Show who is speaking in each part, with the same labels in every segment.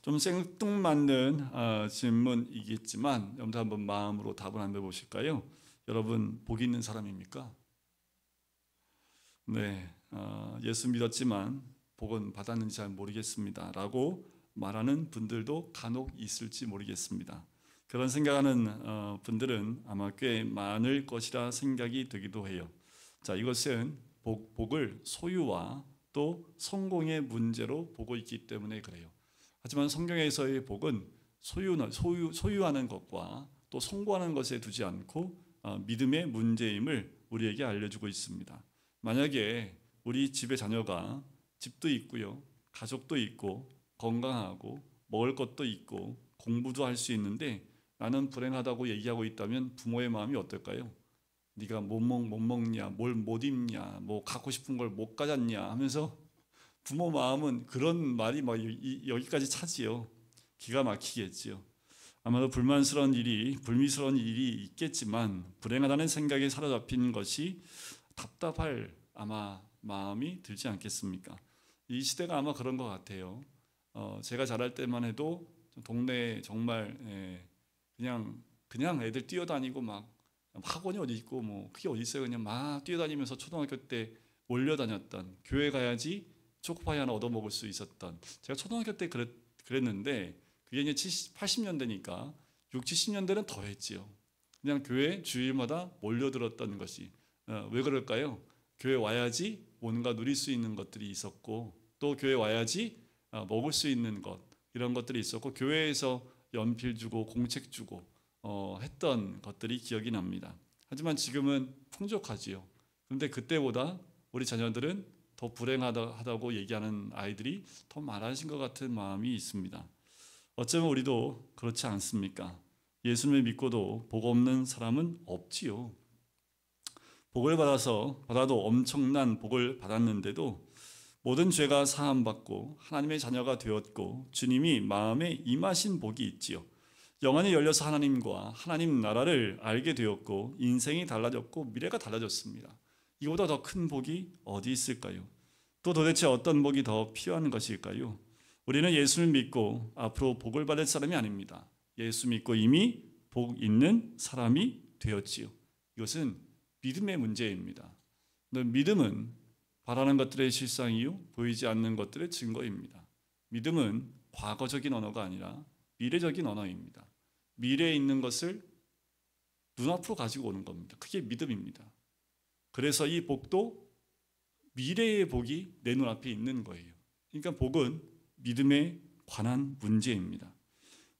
Speaker 1: 좀 생뚱맞는 질문이겠지만 여러분들 한번 마음으로 답을 한번 해보실까요? 여러분 복 있는 사람입니까? 네, 예수 믿었지만 복은 받았는지 잘 모르겠습니다 라고 말하는 분들도 간혹 있을지 모르겠습니다. 그런 생각하는 분들은 아마 꽤 많을 것이라 생각이 되기도 해요. 자, 이것은 복을 소유와 또 성공의 문제로 보고 있기 때문에 그래요. 하지만 성경에서의 복은 소유하는 것과 또 성공하는 것에 두지 않고 믿음의 문제임을 우리에게 알려주고 있습니다. 만약에 우리 집에 자녀가 집도 있고요, 가족도 있고 건강하고 먹을 것도 있고 공부도 할 수 있는데 나는 불행하다고 얘기하고 있다면 부모의 마음이 어떨까요? 네가 못 먹냐, 뭘 못 입냐, 뭐 갖고 싶은 걸 못 가졌냐 하면서 부모 마음은 그런 말이 막 여기까지 차지요. 기가 막히겠지요. 아마도 불미스러운 일이 있겠지만 불행하다는 생각에 사로잡힌 것이 답답할 아마 마음이 들지 않겠습니까? 이 시대가 아마 그런 것 같아요. 제가 자랄 때만 해도 동네에 정말 그냥 애들 뛰어다니고 막 학원이 어디 있고 뭐 그게 어디 있어요. 그냥 막 뛰어다니면서 초등학교 때 몰려다녔던, 교회 가야지 초코파이 하나 얻어먹을 수 있었던, 제가 초등학교 때 그랬는데 그게 이제 80년대니까 6, 70년대는 더 했지요. 그냥 교회 주일마다 몰려들었던 것이 왜 그럴까요? 교회 와야지 뭔가 누릴 수 있는 것들이 있었고 또 교회 와야지 먹을 수 있는 것, 이런 것들이 있었고 교회에서 연필 주고 공책 주고 했던 것들이 기억이 납니다. 하지만 지금은 풍족하지요. 그런데 그때보다 우리 자녀들은 더 불행하다고 얘기하는 아이들이 더 많아진 것 같은 마음이 있습니다. 어쩌면 우리도 그렇지 않습니까? 예수님을 믿고도 복 없는 사람은 없지요. 복을 받아도 엄청난 복을 받았는데도 모든 죄가 사함받고 하나님의 자녀가 되었고 주님이 마음에 임하신 복이 있지요. 영안이 열려서 하나님과 하나님 나라를 알게 되었고 인생이 달라졌고 미래가 달라졌습니다. 이보다 더 큰 복이 어디 있을까요? 또 도대체 어떤 복이 더 필요한 것일까요? 우리는 예수를 믿고 앞으로 복을 받을 사람이 아닙니다. 예수 믿고 이미 복 있는 사람이 되었지요. 이것은 믿음의 문제입니다. 믿음은 바라는 것들의 실상이요 보이지 않는 것들의 증거입니다. 믿음은 과거적인 언어가 아니라 미래적인 언어입니다. 미래에 있는 것을 눈앞으로 가지고 오는 겁니다. 그게 믿음입니다. 그래서 이 복도 미래의 복이 내 눈앞에 있는 거예요. 그러니까 복은 믿음에 관한 문제입니다.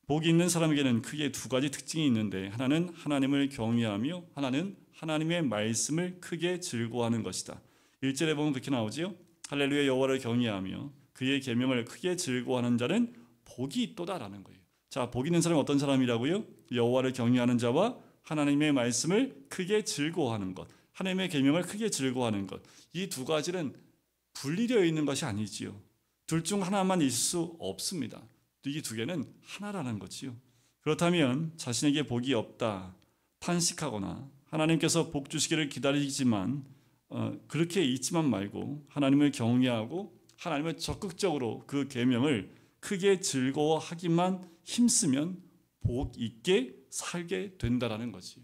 Speaker 1: 복이 있는 사람에게는 크게 두 가지 특징이 있는데 하나는 하나님을 경외하며 하나는 하나님의 말씀을 크게 즐거워하는 것이다. 1절에 보면 그렇게 나오지요. 할렐루야 여호와를 경외하며 그의 계명을 크게 즐거워하는 자는 복이 있도다라는 거예요. 자, 복 있는 사람은 어떤 사람이라고요? 여호와를 경외하는 자와 하나님의 말씀을 크게 즐거워하는 것, 하나님의 계명을 크게 즐거워하는 것. 이 두 가지는 분리되어 있는 것이 아니지요. 둘 중 하나만 있을 수 없습니다. 이 두 개는 하나라는 거지요. 그렇다면 자신에게 복이 없다 탄식하거나 하나님께서 복 주시기를 기다리지만 그렇게 있지만 말고 하나님을 경외하고 하나님을 적극적으로 그 계명을 크게 즐거워하기만 힘쓰면 복 있게 살게 된다라는 거지요.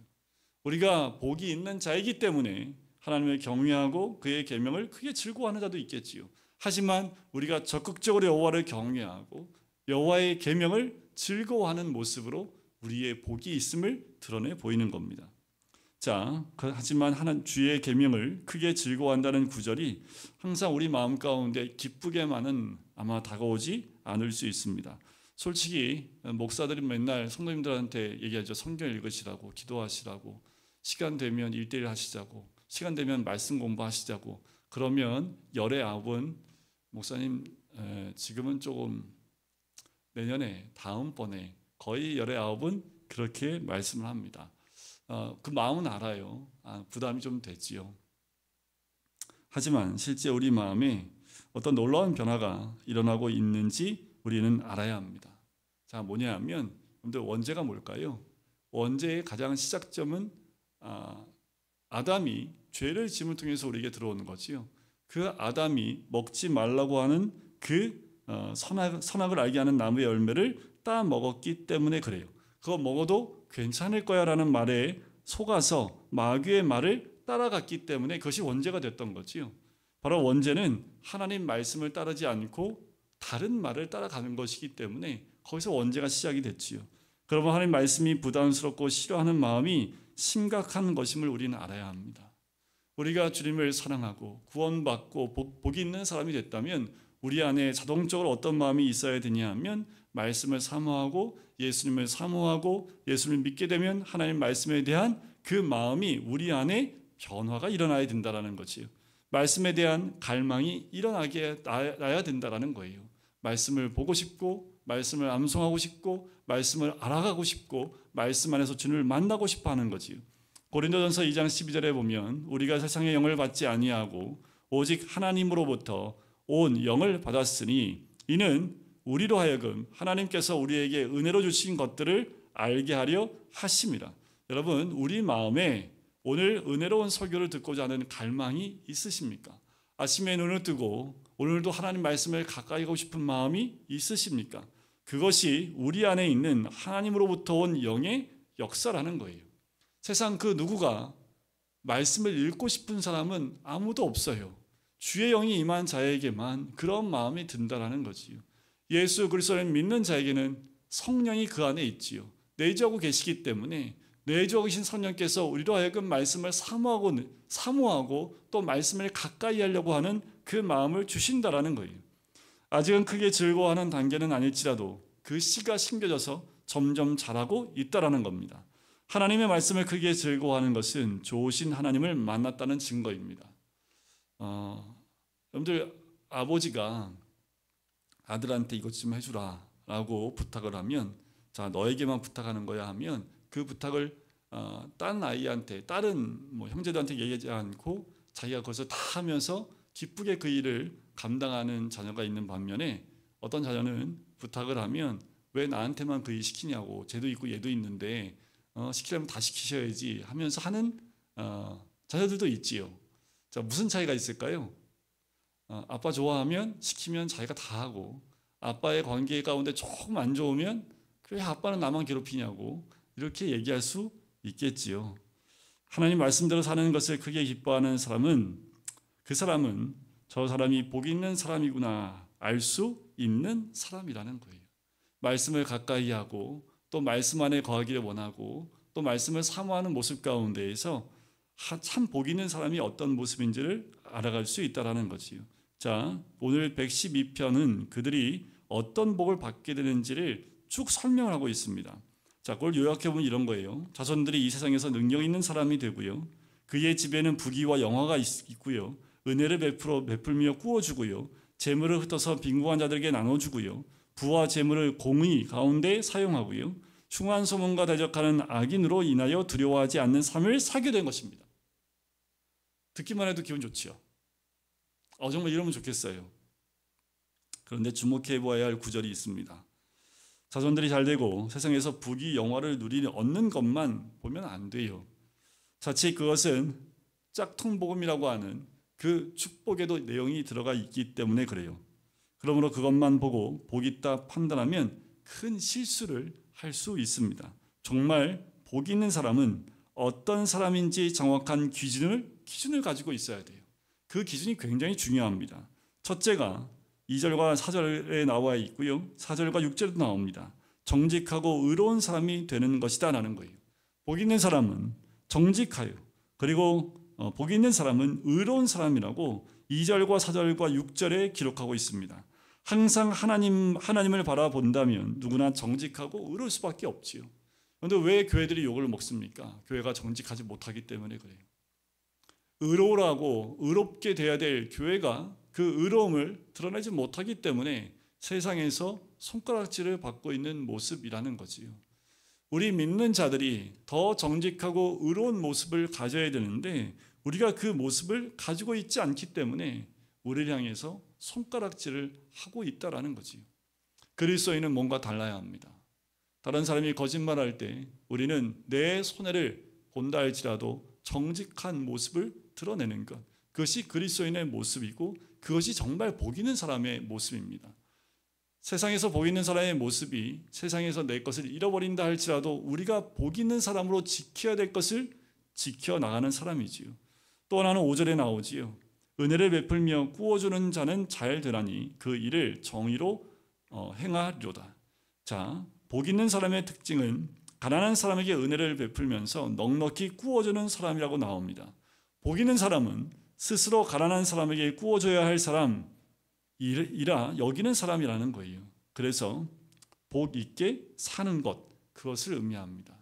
Speaker 1: 우리가 복이 있는 자이기 때문에 하나님을 경외하고 그의 계명을 크게 즐거워하는 자도 있겠지요. 하지만 우리가 적극적으로 여호와를 경외하고 여호와의 계명을 즐거워하는 모습으로 우리의 복이 있음을 드러내 보이는 겁니다. 자, 하지만 주의 계명을 크게 즐거워한다는 구절이 항상 우리 마음 가운데 기쁘게만은 아마 다가오지 않을 수 있습니다. 솔직히 목사들은 맨날 성도님들한테 얘기하죠. 성경 읽으시라고, 기도하시라고, 시간 되면 1:1 하시자고, 시간 되면 말씀 공부하시자고. 그러면 열의 아홉은 목사님 지금은 조금 내년에 다음번에 거의 열의 아홉은 그렇게 말씀을 합니다. 그 마음은 알아요. 부담이 좀 되지요. 하지만 실제 우리 마음에 어떤 놀라운 변화가 일어나고 있는지 우리는 알아야 합니다. 자, 뭐냐 하면 여러분들 원죄가 뭘까요? 원죄의 가장 시작점은 아담이 죄를 지음을 통해서 우리에게 들어오는 거지요. 그 아담이 먹지 말라고 하는 그 선악을 알게 하는 나무의 열매를 따 먹었기 때문에 그래요. 그거 먹어도 괜찮을 거야 라는 말에 속아서 마귀의 말을 따라갔기 때문에 그것이 원죄가 됐던 거지요. 바로 원죄는 하나님 말씀을 따르지 않고 다른 말을 따라가는 것이기 때문에 거기서 원죄가 시작이 됐지요. 그러면 하나님 말씀이 부담스럽고 싫어하는 마음이 심각한 것임을 우리는 알아야 합니다. 우리가 주님을 사랑하고 구원받고 복이 있는 사람이 됐다면 우리 안에 자동적으로 어떤 마음이 있어야 되냐 하면 말씀을 사모하고 예수님을 사모하고 예수님을 믿게 되면 하나님 말씀에 대한 그 마음이 우리 안에 변화가 일어나야 된다는 거지요. 말씀에 대한 갈망이 일어나게 나야 된다는 거예요. 말씀을 보고 싶고 말씀을 암송하고 싶고 말씀을 알아가고 싶고 말씀 안에서 주님을 만나고 싶어 하는 거지요. 고린도전서 2장 12절에 보면 우리가 세상의 영을 받지 아니하고 오직 하나님으로부터 온 영을 받았으니 이는 우리로 하여금 하나님께서 우리에게 은혜로 주신 것들을 알게 하려 하심이라. 여러분, 우리 마음에 오늘 은혜로운 설교를 듣고자 하는 갈망이 있으십니까? 아침에 눈을 뜨고 오늘도 하나님 말씀을 가까이 가고 싶은 마음이 있으십니까? 그것이 우리 안에 있는 하나님으로부터 온 영의 역사라는 거예요. 세상 그 누구가 말씀을 읽고 싶은 사람은 아무도 없어요. 주의 영이 임한 자에게만 그런 마음이 든다라는 거지요. 예수 그리스도를 믿는 자에게는 성령이 그 안에 있지요. 내주하고 계시기 때문에 내주하고 계신 성령께서 우리로 하여금 말씀을 사모하고 또 말씀을 가까이 하려고 하는 그 마음을 주신다라는 거예요. 아직은 크게 즐거워하는 단계는 아닐지라도 그 씨가 심겨져서 점점 자라고 있다라는 겁니다. 하나님의 말씀을 크게 즐거워하는 것은 좋으신 하나님을 만났다는 증거입니다. 여러분들, 아버지가 아들한테 이것 좀 해주라 라고 부탁을 하면, 자, 너에게만 부탁하는 거야 하면 그 부탁을 다른 아이한테, 다른 형제들한테 얘기하지 않고 자기가 그것을 다 하면서 기쁘게 그 일을 감당하는 자녀가 있는 반면에, 어떤 자녀는 부탁을 하면 왜 나한테만 그 일 시키냐고, 쟤도 있고 얘도 있는데 시키려면 다 시키셔야지 하면서 하는 자녀들도 있지요. 자, 무슨 차이가 있을까요? 아빠 좋아하면 시키면 자기가 다 하고, 아빠의 관계 가운데 조금 안 좋으면 왜 아빠는 나만 괴롭히냐고 이렇게 얘기할 수 있겠지요. 하나님 말씀대로 사는 것을 크게 기뻐하는 사람은, 그 사람은 저 사람이 복 있는 사람이구나 알 수 있는 사람이라는 거예요. 말씀을 가까이 하고 또 말씀 안에 거하기를 원하고 또 말씀을 사모하는 모습 가운데에서 참 복 있는 사람이 어떤 모습인지를 알아갈 수 있다는 거지요. 자, 오늘 112편은 그들이 어떤 복을 받게 되는지를 쭉 설명을 하고 있습니다. 자, 그걸 요약해보면 이런 거예요. 자손들이 이 세상에서 능력 있는 사람이 되고요, 그의 집에는 부귀와 영화가 있고요, 은혜를 베풀며 구워주고요, 재물을 흩어서 빈곤한 자들에게 나눠주고요, 부와 재물을 공의 가운데 사용하고요, 흉한 소문과 대적하는 악인으로 인하여 두려워하지 않는 삶을 살게 된 것입니다. 듣기만 해도 기분 좋지요. 정말 이러면 좋겠어요. 그런데 주목해 보아야 할 구절이 있습니다. 자손들이 잘 되고 세상에서 부귀 영화를 얻는 것만 보면 안 돼요. 자칫 그것은 짝퉁복음이라고 하는 그 축복에도 내용이 들어가 있기 때문에 그래요. 그러므로 그것만 보고 복 있다 판단하면 큰 실수를 할 수 있습니다. 정말 복 있는 사람은 어떤 사람인지 정확한 기준을 가지고 있어야 돼요. 그 기준이 굉장히 중요합니다. 첫째가 2절과 4절에 나와 있고요, 4절과 6절에도 나옵니다. 정직하고 의로운 사람이 되는 것이다 라는 거예요. 복 있는 사람은 정직하여, 그리고 복 있는 사람은 의로운 사람이라고 2절과 4절과 6절에 기록하고 있습니다. 항상 하나님을 바라본다면 누구나 정직하고 의로울 수밖에 없지요. 그런데 왜 교회들이 욕을 먹습니까? 교회가 정직하지 못하기 때문에 그래요. 의로우라고 의롭게 돼야 될 교회가 그 의로움을 드러내지 못하기 때문에 세상에서 손가락질을 받고 있는 모습이라는 거지요. 우리 믿는 자들이 더 정직하고 의로운 모습을 가져야 되는데 우리가 그 모습을 가지고 있지 않기 때문에 우리를 향해서 손가락질을 하고 있다라는 거지요. 그리스도인은 뭔가 달라야 합니다. 다른 사람이 거짓말할 때 우리는 내 손해를 본다 할지라도 정직한 모습을 드러내는 것, 그것이 그리스도인의 모습이고 그것이 정말 복 있는 사람의 모습입니다. 세상에서 복 있는 사람의 모습이 세상에서 내 것을 잃어버린다 할지라도 우리가 복 있는 사람으로 지켜야 될 것을 지켜나가는 사람이지요. 또 하나는 5절에 나오지요. 은혜를 베풀며 구워주는 자는 잘 되나니 그 일을 정의로 행하리로다. 자, 복 있는 사람의 특징은 가난한 사람에게 은혜를 베풀면서 넉넉히 구워주는 사람이라고 나옵니다. 복 있는 사람은 스스로 가난한 사람에게 구워줘야 할 사람이라 여기는 사람이라는 거예요. 그래서 복 있게 사는 것, 그것을 의미합니다.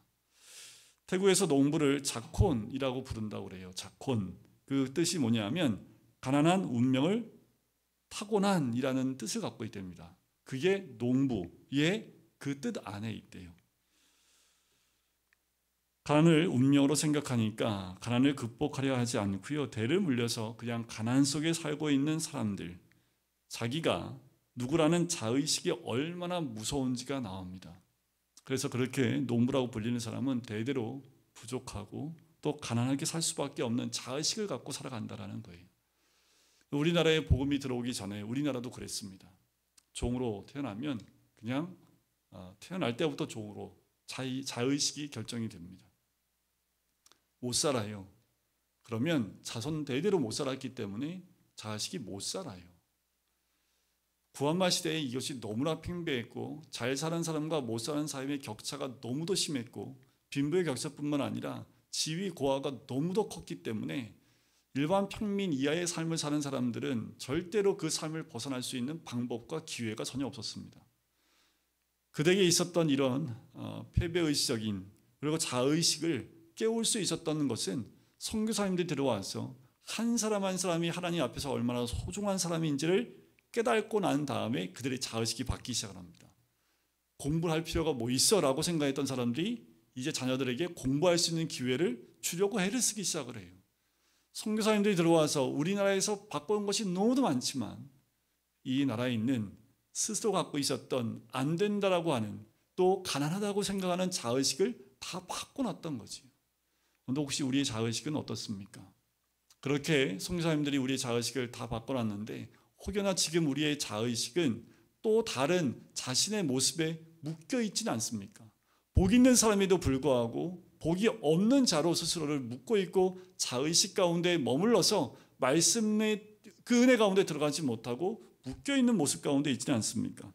Speaker 1: 태국에서 농부를 자콘이라고 부른다고 그래요. 자콘. 그 뜻이 뭐냐면 가난한 운명을 타고난이라는 뜻을 갖고 있답니다. 그게 농부의 그 뜻 안에 있대요. 가난을 운명으로 생각하니까 가난을 극복하려 하지 않고요. 대를 물려서 그냥 가난 속에 살고 있는 사람들, 자기가 누구라는 자의식이 얼마나 무서운지가 나옵니다. 그래서 그렇게 농부라고 불리는 사람은 대대로 부족하고 또 가난하게 살 수밖에 없는 자의식을 갖고 살아간다는 거예요. 우리나라에 복음이 들어오기 전에 우리나라도 그랬습니다. 종으로 태어나면 그냥 태어날 때부터 종으로 자의식이 결정이 됩니다. 못 살아요. 그러면 자손 대대로 못 살았기 때문에 자식이 못 살아요. 구한말 시대에 이것이 너무나 팽배했고 잘 사는 사람과 못 사는 사람의 격차가 너무도 심했고 빈부의 격차뿐만 아니라 지위 고하가 너무도 컸기 때문에 일반 평민 이하의 삶을 사는 사람들은 절대로 그 삶을 벗어날 수 있는 방법과 기회가 전혀 없었습니다. 그들에게 있었던 이런 패배의식적인 그리고 자의식을 깨울 수 있었던 것은 선교사님들이 들어와서 한 사람 한 사람이 하나님 앞에서 얼마나 소중한 사람인지를 깨닫고 난 다음에 그들의 자의식이 바뀌기 시작합니다. 공부를 할 필요가 뭐 있어? 라고 생각했던 사람들이 이제 자녀들에게 공부할 수 있는 기회를 주려고 애를 쓰기 시작을 해요. 선교사님들이 들어와서 우리나라에서 바꿔온 것이 너무도 많지만 이 나라에 있는 스스로 갖고 있었던 안 된다라고 하는 또 가난하다고 생각하는 자의식을 다 바꿔놨던 거지. 근데 혹시 우리의 자의식은 어떻습니까? 그렇게 선교사님들이 우리의 자의식을 다 바꿔놨는데 혹여나 지금 우리의 자의식은 또 다른 자신의 모습에 묶여있지는 않습니까? 복 있는 사람에도 불구하고 복이 없는 자로 스스로를 묶고 있고 자의식 가운데 머물러서 말씀의 그 은혜 가운데 들어가지 못하고 묶여있는 모습 가운데 있지는 않습니까?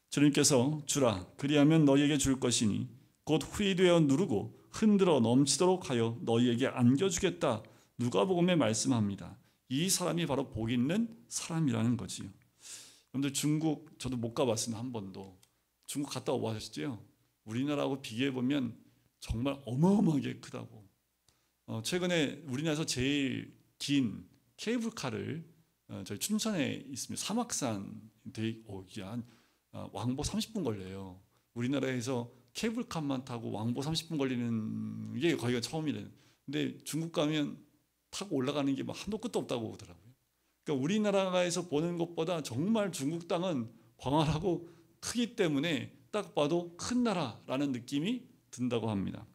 Speaker 1: 주님께서 주라 그리하면 너희에게 줄 것이니 곧 후이되어 누르고 흔들어 넘치도록 하여 너희에게 안겨주겠다. 누가복음에 말씀합니다. 이 사람이 바로 복 있는 사람이라는 거지요. 여러분들 중국 저도 못 가봤습니다. 한 번도. 중국 갔다 와보셨죠? 우리나라하고 비교해보면 정말 어마어마하게 크다고. 최근에 우리나라에서 제일 긴 케이블카를 저희 춘천에 있습니다. 사막산 한 왕복 30분 걸려요. 우리나라에서 케이블카만 타고 왕복 30분 걸리는 게 거기가 처음이래요. 근데 중국 가면 타고 올라가는 게 막 한도 끝도 없다고 하더라고요. 그러니까 우리나라에서 보는 것보다 정말 중국 땅은 광활하고 크기 때문에 딱 봐도 큰 나라라는 느낌이 든다고 합니다.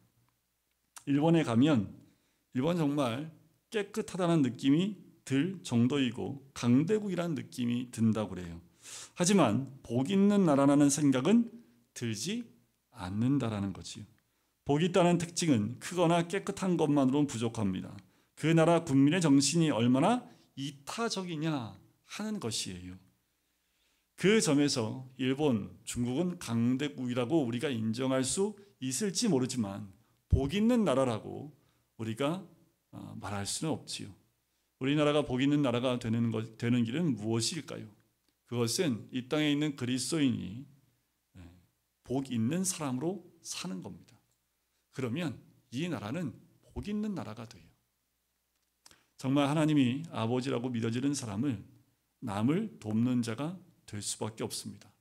Speaker 1: 일본에 가면 일본 정말 깨끗하다는 느낌이 들 정도이고 강대국이라는 느낌이 든다고 그래요. 하지만 복 있는 나라라는 생각은 들지 않는다라는 거지요. 복 있다는 특징은 크거나 깨끗한 것만으로는 부족합니다. 그 나라 국민의 정신이 얼마나 이타적이냐 하는 것이에요. 그 점에서 일본, 중국은 강대국이라고 우리가 인정할 수 있을지 모르지만 복 있는 나라라고 우리가 말할 수는 없지요. 우리나라가 복 있는 나라가 되는 길은 무엇일까요? 그것은 이 땅에 있는 그리스도인이 복 있는 사람으로 사는 겁니다. 그러면 이 나라는 복 있는 나라가 돼요. 정말 하나님이 아버지라고 믿어지는 사람을 남을 돕는 자가 될 수밖에 없습니다.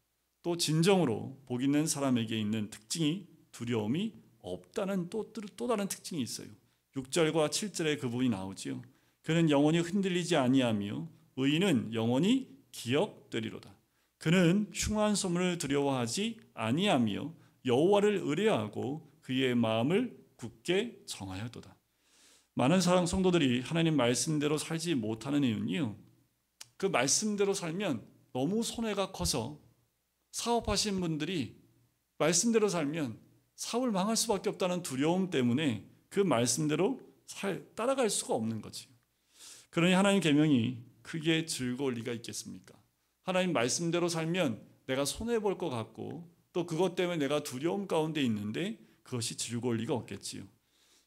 Speaker 1: 또 진정으로 복 있는 사람에게 있는 특징이 두려움이 없다는 또 다른 특징이 있어요. 6절과 7절에 그 부분이 나오지요. 그는 영원히 흔들리지 아니하며 의인은 영원히 기억되리로다. 그는 흉한 소문을 두려워하지 아니하며 여호와를 의뢰하고 그의 마음을 굳게 정하였도다. 많은 사랑 성도들이 하나님 말씀대로 살지 못하는 이유는요. 그 말씀대로 살면 너무 손해가 커서 사업하신 분들이 말씀대로 살면 사업을 망할 수밖에 없다는 두려움 때문에 그 말씀대로 따라갈 수가 없는 거지. 그러니 하나님 계명이 크게 즐거울 리가 있겠습니까? 하나님 말씀대로 살면 내가 손해볼 것 같고 또 그것 때문에 내가 두려움 가운데 있는데 그것이 즐거울 리가 없겠지요.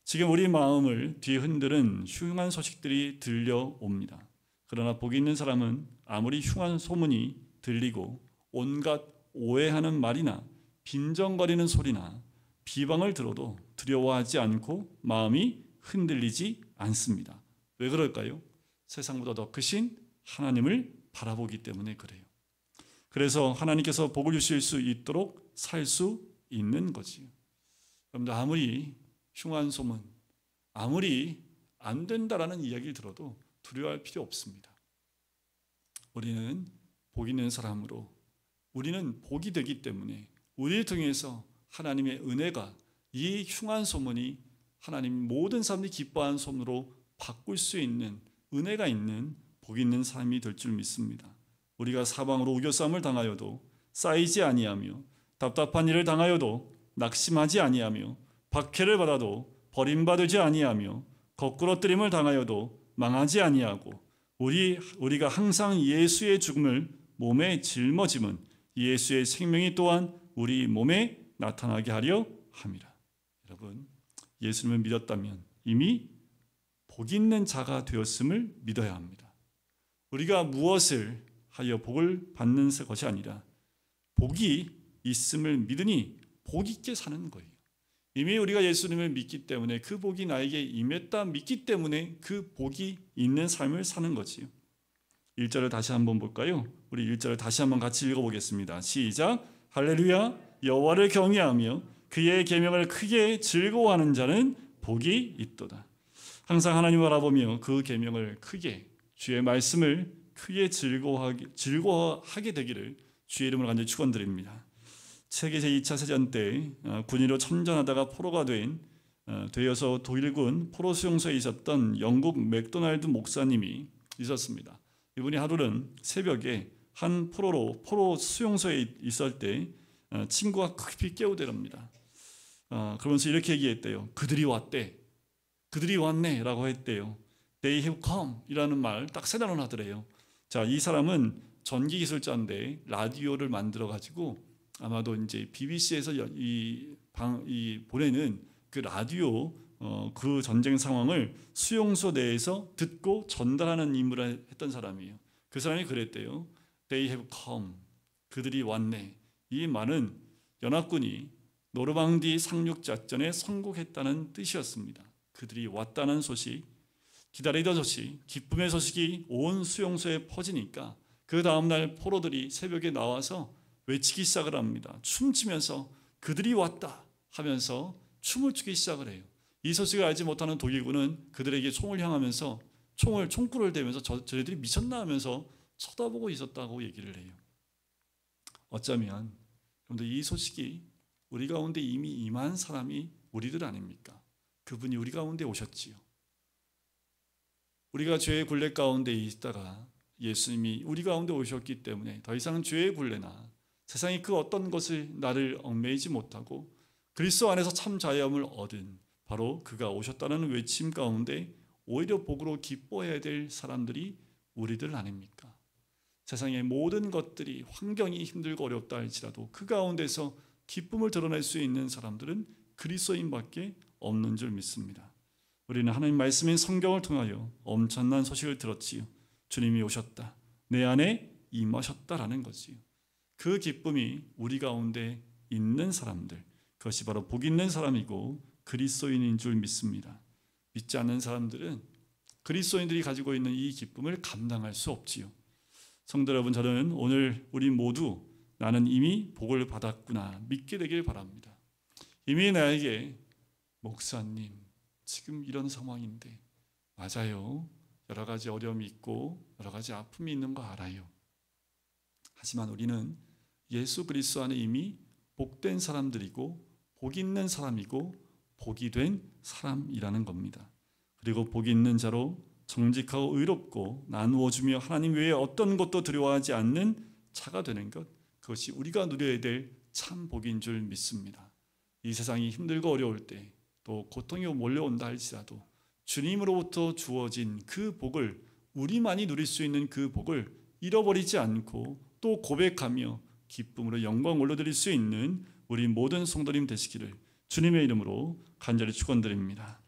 Speaker 1: 지금 우리 마음을 뒤흔드는 흉한 소식들이 들려옵니다. 그러나 복이 있는 사람은 아무리 흉한 소문이 들리고 온갖 오해하는 말이나 빈정거리는 소리나 비방을 들어도 두려워하지 않고 마음이 흔들리지 않습니다. 왜 그럴까요? 세상보다 더 크신 하나님을 바라보기 때문에 그래요. 그래서 하나님께서 복을 주실 수 있도록 살 수 있는 거지요. 여러분들 아무리 흉한 소문, 아무리 안 된다라는 이야기를 들어도 두려워할 필요 없습니다. 우리는 복 있는 사람으로 우리는 복이 되기 때문에 우리를 통해서 하나님의 은혜가 이 흉한 소문이 하나님 모든 사람들이 기뻐하는 소문으로 바꿀 수 있는 은혜가 있는 복 있는 삶이 될 줄 믿습니다. 우리가 사방으로 우겨싸움을 당하여도 쌓이지 아니하며 답답한 일을 당하여도 낙심하지 아니하며 박해를 받아도 버림받지 아니하며 거꾸러뜨림을 당하여도 망하지 아니하고 우리가 항상 예수의 죽음을 몸에 짊어짐은 예수의 생명이 또한 우리 몸에 나타나게 하려 함이라. 여러분, 예수님을 믿었다면 이미 복 있는 자가 되었음을 믿어야 합니다. 우리가 무엇을 하여 복을 받는 것이 아니라 복이 있음을 믿으니 복 있게 사는 거예요. 이미 우리가 예수님을 믿기 때문에 그 복이 나에게 임했다 믿기 때문에 그 복이 있는 삶을 사는 거지요. 1절을 다시 한번 볼까요? 우리 1절을 다시 한번 같이 읽어보겠습니다. 시작. 할렐루야. 여호와를 경외하며 그의 계명을 크게 즐거워하는 자는 복이 있도다. 항상 하나님을 바라보며 그 계명을 크게, 주의 말씀을 크게 즐거워하게 되기를 주의 이름으로 간절히 축원드립니다. 세계 제2차 세전 때 군인으로 참전하다가 포로가 되어서 독일군 포로 수용소에 있었던 영국 맥도날드 목사님이 있었습니다. 이분이 하루는 새벽에 한 포로 수용소에 있을 때 친구가 급히 깨우더랍니다. 그러면서 이렇게 얘기했대요. 그들이 왔네 라고 했대요. They have come 이라는 말 딱 세 단어를 하더래요. 자, 이 사람은 전기 기술자인데 라디오를 만들어 가지고 아마도 이제 BBC에서 보내는 그 라디오 그 전쟁 상황을 수용소 내에서 듣고 전달하는 임무를 했던 사람이에요. 그 사람이 그랬대요. They have come. 그들이 왔네. 이 말은 연합군이 노르망디 상륙 작전에 성공했다는 뜻이었습니다. 그들이 왔다는 소식, 기다리던 소식, 기쁨의 소식이 온 수용소에 퍼지니까 그 다음날 포로들이 새벽에 나와서 외치기 시작을 합니다. 춤추면서 그들이 왔다 하면서 춤을 추기 시작을 해요. 이 소식을 알지 못하는 독일군은 그들에게 총을 향하면서 총구를 대면서 저희들이 미쳤나 하면서 쳐다보고 있었다고 얘기를 해요. 어쩌면 여러분들 이 소식이 우리 가운데 이미 임한 사람이 우리들 아닙니까? 그분이 우리 가운데 오셨지요. 우리가 죄의 굴레 가운데 있다가 예수님이 우리 가운데 오셨기 때문에 더 이상 죄의 굴레나 세상이 그 어떤 것을 나를 얽매이지 못하고 그리스도 안에서 참 자유함을 얻은 바로 그가 오셨다는 외침 가운데 오히려 복으로 기뻐해야 될 사람들이 우리들 아닙니까? 세상의 모든 것들이 환경이 힘들고 어렵다 할지라도 그 가운데서 기쁨을 드러낼 수 있는 사람들은 그리스도인밖에 없는 줄 믿습니다. 우리는 하나님 말씀인 성경을 통하여 엄청난 소식을 들었지요. 주님이 오셨다. 내 안에 임하셨다라는 거지요. 그 기쁨이 우리 가운데 있는 사람들, 그것이 바로 복 있는 사람이고 그리스도인인 줄 믿습니다. 믿지 않는 사람들은 그리스도인들이 가지고 있는 이 기쁨을 감당할 수 없지요. 성도 여러분, 저는 오늘 우리 모두 나는 이미 복을 받았구나 믿게 되길 바랍니다. 이미 나에게 목사님 지금 이런 상황인데 맞아요. 여러 가지 어려움이 있고 여러 가지 아픔이 있는 거 알아요. 하지만 우리는 예수 그리스도 안에 이미 복된 사람들이고 복 있는 사람이고 복이 된 사람이라는 겁니다. 그리고 복 있는 자로 정직하고 의롭고 나누어주며 하나님 외에 어떤 것도 두려워하지 않는 차가 되는 것, 그것이 우리가 누려야 될 참 복인 줄 믿습니다. 이 세상이 힘들고 어려울 때, 또 고통이 몰려온다 할지라도 주님으로부터 주어진 그 복을, 우리만이 누릴 수 있는 그 복을 잃어버리지 않고 또 고백하며 기쁨으로 영광 올려드릴 수 있는 우리 모든 성도님 되시기를 주님의 이름으로 간절히 축원드립니다.